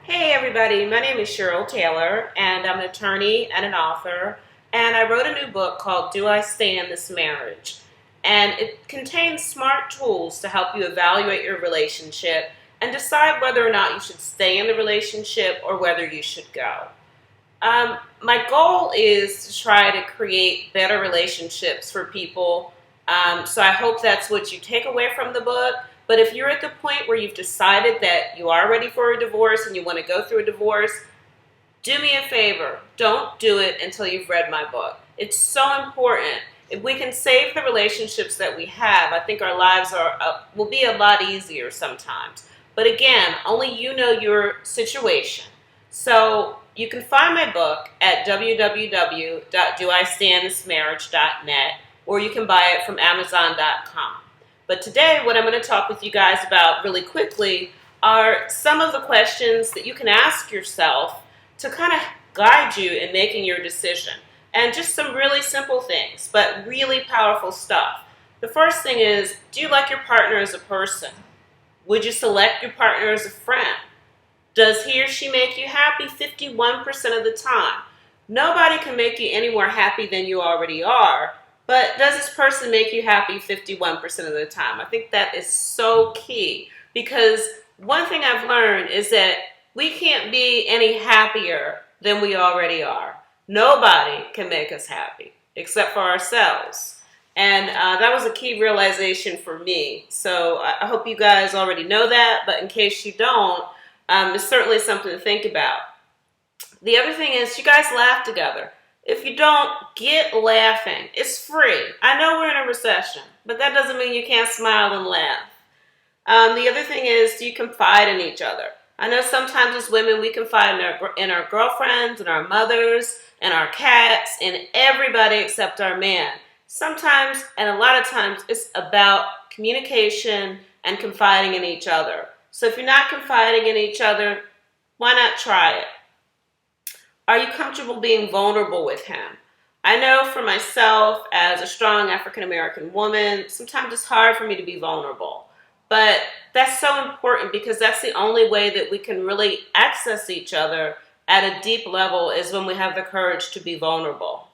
Hey everybody, my name is Cheryl Taylor and I'm an attorney and an author, and I wrote a new book called Do I Stay in This Marriage? And it contains smart tools to help you evaluate your relationship and decide whether or not you should stay in the relationship or whether you should go. My goal is to try to create better relationships for people. So I hope that's what you take away from the book. But if you're at the point where you've decided that you are ready for a divorce and you want to go through a divorce, do me a favor. Don't do it until you've read my book. It's so important. If we can save the relationships that we have, I think our lives will be a lot easier sometimes. But again, only you know your situation. So you can find my book at www.doistandthismarriage.net, or you can buy it from Amazon.com. But today, what I'm going to talk with you guys about really quickly are some of the questions that you can ask yourself to kind of guide you in making your decision. And just some really simple things, but really powerful stuff. The first thing is, do you like your partner as a person? Would you select your partner as a friend? Does he or she make you happy 51% of the time? Nobody can make you any more happy than you already are, but does this person make you happy 51% of the time? I think that is so key, because one thing I've learned is that we can't be any happier than we already are. Nobody can make us happy except for ourselves. And that was a key realization for me. So I hope you guys already know that, but in case you don't, it's certainly something to think about. The other thing is, you guys laugh together. If you don't, get laughing. It's free. I know we're in a recession, but that doesn't mean you can't smile and laugh. The other thing is, do you confide in each other? I know sometimes as women, we confide in our girlfriends and our mothers and our cats and everybody except our man. Sometimes, and a lot of times, it's about communication and confiding in each other. So if you're not confiding in each other, why not try it? Are you comfortable being vulnerable with him? I know for myself, as a strong African American woman, sometimes it's hard for me to be vulnerable. But that's so important, because that's the only way that we can really access each other at a deep level, is when we have the courage to be vulnerable.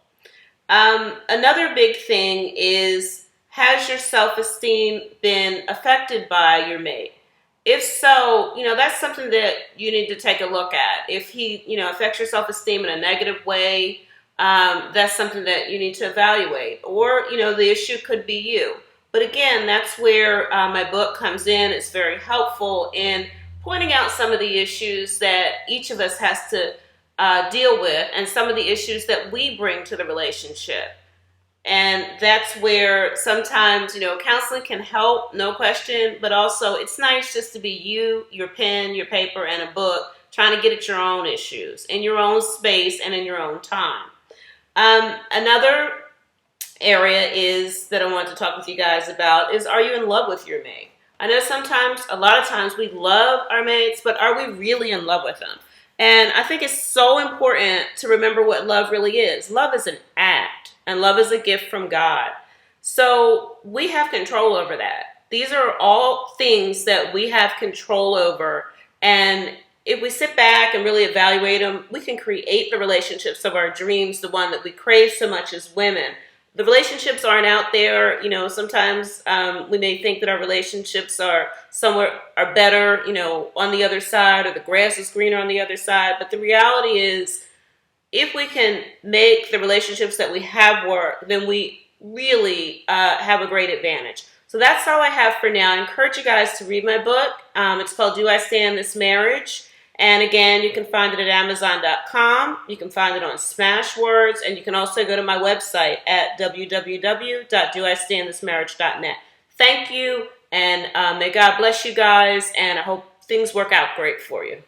Another big thing is, has your self-esteem been affected by your mate? If so, that's something that you need to take a look at. If he, affects your self-esteem in a negative way, that's something that you need to evaluate. Or, the issue could be you. But again, that's where my book comes in. It's very helpful in pointing out some of the issues that each of us has to deal with, and some of the issues that we bring to the relationship. And that's where sometimes, counseling can help, no question, but also it's nice just to be you, your pen, your paper, and a book, trying to get at your own issues in your own space and in your own time. Another area is that I want to talk with you guys about is, are you in love with your mate? I know a lot of times we love our mates, but are we really in love with them? And I think it's so important to remember what love really is. Love is an act, and love is a gift from God. So we have control over that. These are all things that we have control over. And if we sit back and really evaluate them, we can create the relationships of our dreams, the one that we crave so much as women. The relationships aren't out there. Sometimes we may think that our relationships are better, on the other side, or the grass is greener on the other side. But the reality is, if we can make the relationships that we have work, then we really have a great advantage. So that's all I have for now. I encourage you guys to read my book. It's called Do I Stay in This Marriage? And again, you can find it at Amazon.com. You can find it on Smashwords. And you can also go to my website at www.doistandthismarriage.net. Thank you, and may God bless you guys, and I hope things work out great for you.